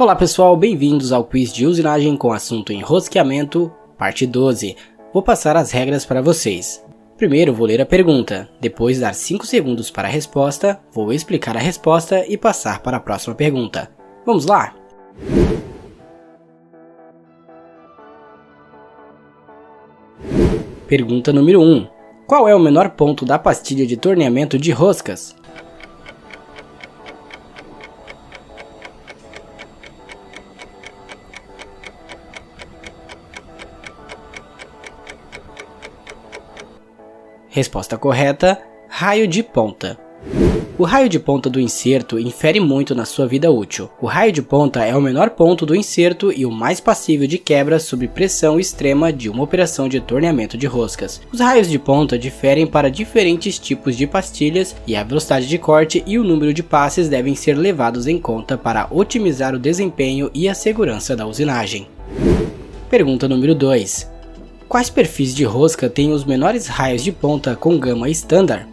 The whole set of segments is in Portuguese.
Olá pessoal, bem-vindos ao quiz de usinagem com assunto enrosqueamento, parte 12. Vou passar as regras para vocês. Primeiro vou ler a pergunta, depois dar 5 segundos para a resposta, vou explicar a resposta e passar para a próxima pergunta. Vamos lá? Pergunta número 1. Qual é o menor ponto da pastilha de torneamento de roscas? Resposta correta, raio de ponta. O raio de ponta do inserto infere muito na sua vida útil. O raio de ponta é o menor ponto do inserto e o mais passível de quebra sob pressão extrema de uma operação de torneamento de roscas. Os raios de ponta diferem para diferentes tipos de pastilhas e a velocidade de corte e o número de passes devem ser levados em conta para otimizar o desempenho e a segurança da usinagem. Pergunta número 2. Quais perfis de rosca têm os menores raios de ponta com gama estándar?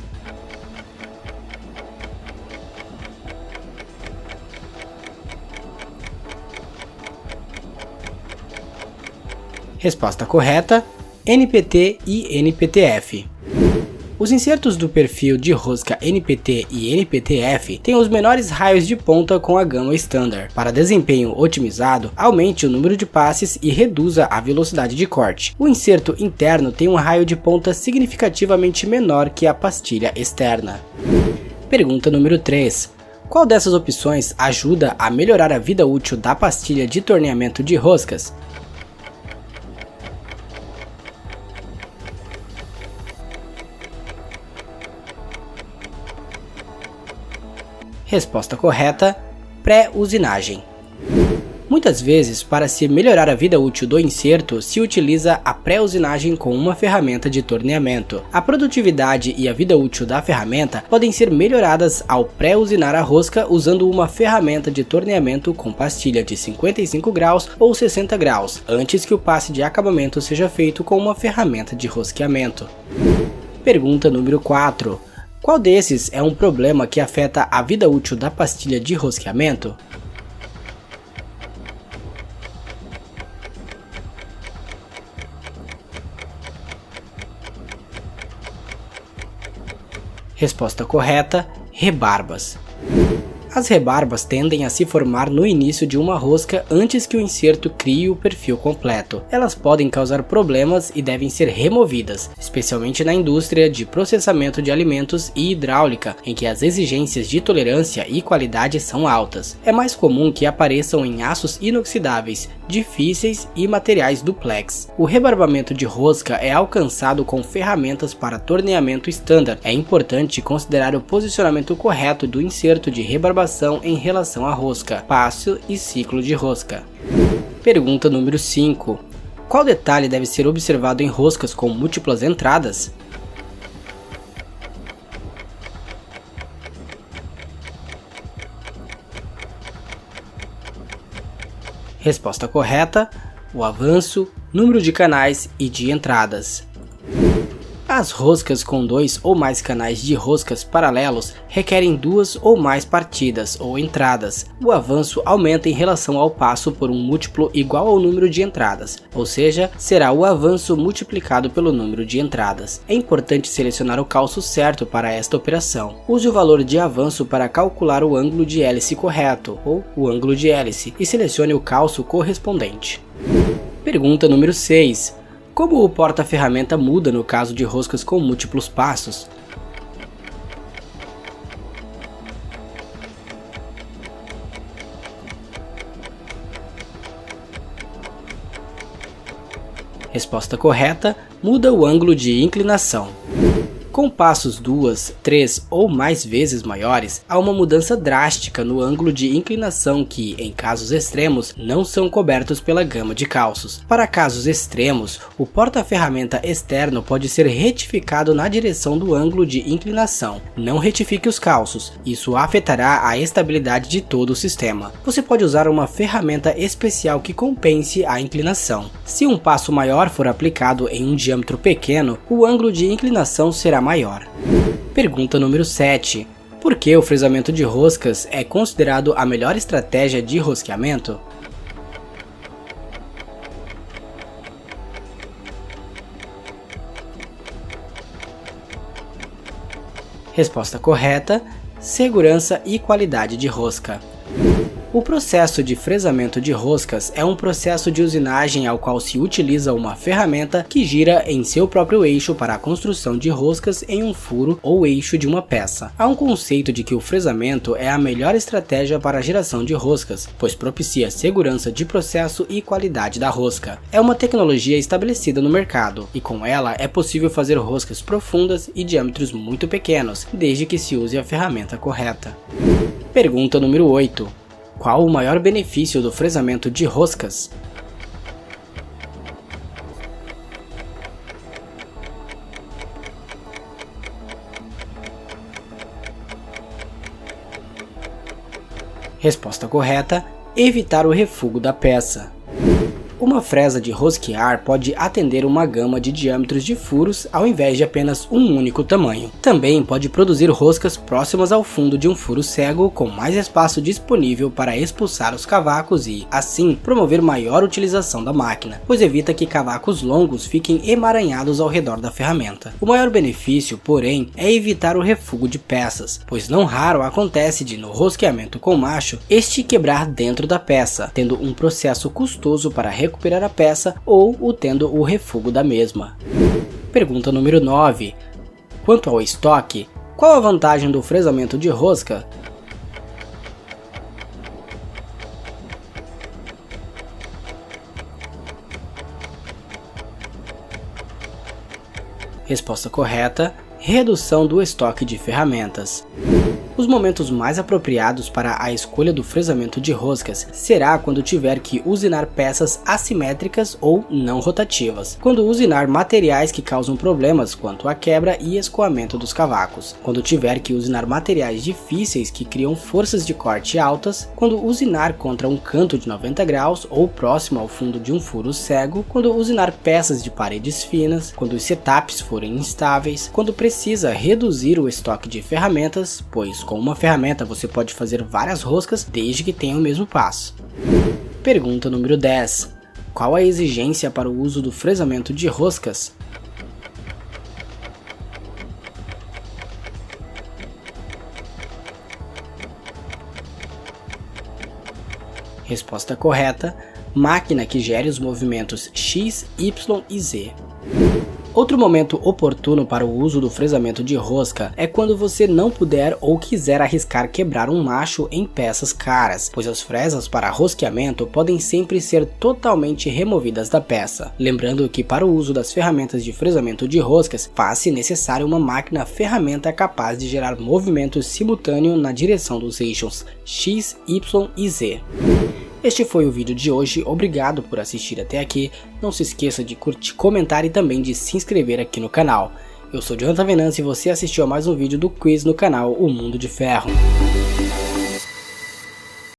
Resposta correta, NPT e NPTF. Os insertos do perfil de rosca NPT e NPTF têm os menores raios de ponta com a gama estándar. Para desempenho otimizado, aumente o número de passes e reduza a velocidade de corte. O inserto interno tem um raio de ponta significativamente menor que a pastilha externa. Pergunta número 3. Qual dessas opções ajuda a melhorar a vida útil da pastilha de torneamento de roscas? Resposta correta, pré-usinagem. Muitas vezes, para se melhorar a vida útil do inserto, se utiliza a pré-usinagem com uma ferramenta de torneamento. A produtividade e a vida útil da ferramenta podem ser melhoradas ao pré-usinar a rosca usando uma ferramenta de torneamento com pastilha de 55 graus ou 60 graus, antes que o passe de acabamento seja feito com uma ferramenta de rosqueamento. Pergunta número 4. Qual desses é um problema que afeta a vida útil da pastilha de rosqueamento? Resposta correta, rebarbas. As rebarbas tendem a se formar no início de uma rosca antes que o inserto crie o perfil completo. Elas podem causar problemas e devem ser removidas, especialmente na indústria de processamento de alimentos e hidráulica, em que as exigências de tolerância e qualidade são altas. É mais comum que apareçam em aços inoxidáveis, difíceis e materiais duplex. O rebarbamento de rosca é alcançado com ferramentas para torneamento estándar. É importante considerar o posicionamento correto do inserto de rebarbação em relação à rosca, passo e ciclo de rosca. Pergunta número 5. Qual detalhe deve ser observado em roscas com múltiplas entradas? Resposta correta, o avanço, número de canais e de entradas. As roscas com 2 ou mais canais de roscas paralelos requerem 2 ou mais partidas ou entradas. O avanço aumenta em relação ao passo por um múltiplo igual ao número de entradas, ou seja, será o avanço multiplicado pelo número de entradas. É importante selecionar o calço certo para esta operação. Use o valor de avanço para calcular o ângulo de hélice correto, ou o ângulo de hélice, e selecione o calço correspondente. Pergunta número 6. Como o porta-ferramenta muda no caso de roscas com múltiplos passos? Resposta correta, muda o ângulo de inclinação. Com passos 2, 3 ou mais vezes maiores, há uma mudança drástica no ângulo de inclinação que, em casos extremos, não são cobertos pela gama de calços. Para casos extremos, o porta-ferramenta externo pode ser retificado na direção do ângulo de inclinação. Não retifique os calços, isso afetará a estabilidade de todo o sistema. Você pode usar uma ferramenta especial que compense a inclinação. Se um passo maior for aplicado em um diâmetro pequeno, o ângulo de inclinação será maior. Pergunta número 7. Por que o fresamento de roscas é considerado a melhor estratégia de rosqueamento? Resposta correta: segurança e qualidade de rosca. O processo de fresamento de roscas é um processo de usinagem ao qual se utiliza uma ferramenta que gira em seu próprio eixo para a construção de roscas em um furo ou eixo de uma peça. Há um conceito de que o fresamento é a melhor estratégia para a geração de roscas, pois propicia segurança de processo e qualidade da rosca. É uma tecnologia estabelecida no mercado, e com ela é possível fazer roscas profundas e diâmetros muito pequenos, desde que se use a ferramenta correta. Pergunta número 8. Qual o maior benefício do fresamento de roscas? Resposta correta: evitar o refugo da peça. Uma fresa de rosquear pode atender uma gama de diâmetros de furos ao invés de apenas um único tamanho. Também pode produzir roscas próximas ao fundo de um furo cego, com mais espaço disponível para expulsar os cavacos e, assim, promover maior utilização da máquina, pois evita que cavacos longos fiquem emaranhados ao redor da ferramenta. O maior benefício, porém, é evitar o refugo de peças, pois não raro acontece de, no rosqueamento com macho, este quebrar dentro da peça, tendo um processo custoso para recuperar a peça ou tendo o refugo da mesma. Pergunta número 9. Quanto ao estoque, qual a vantagem do fresamento de rosca? Resposta correta: redução do estoque de ferramentas. Os momentos mais apropriados para a escolha do fresamento de roscas será quando tiver que usinar peças assimétricas ou não rotativas, quando usinar materiais que causam problemas quanto à quebra e escoamento dos cavacos, quando tiver que usinar materiais difíceis que criam forças de corte altas, quando usinar contra um canto de 90 graus ou próximo ao fundo de um furo cego, quando usinar peças de paredes finas, quando os setups forem instáveis, quando precisa reduzir o estoque de ferramentas, pois com uma ferramenta você pode fazer várias roscas desde que tenha o mesmo passo. Pergunta número 10. Qual a exigência para o uso do fresamento de roscas? Resposta correta: máquina que gere os movimentos X, Y e Z. Outro momento oportuno para o uso do fresamento de rosca é quando você não puder ou quiser arriscar quebrar um macho em peças caras, pois as fresas para rosqueamento podem sempre ser totalmente removidas da peça. Lembrando que para o uso das ferramentas de fresamento de roscas, faz-se necessário uma máquina ferramenta capaz de gerar movimento simultâneo na direção dos eixos X, Y e Z. Este foi o vídeo de hoje, obrigado por assistir até aqui, não se esqueça de curtir, comentar e também de se inscrever aqui no canal. Eu sou Jonathan Venâncio e você assistiu a mais um vídeo do quiz no canal O Mundo de Ferro.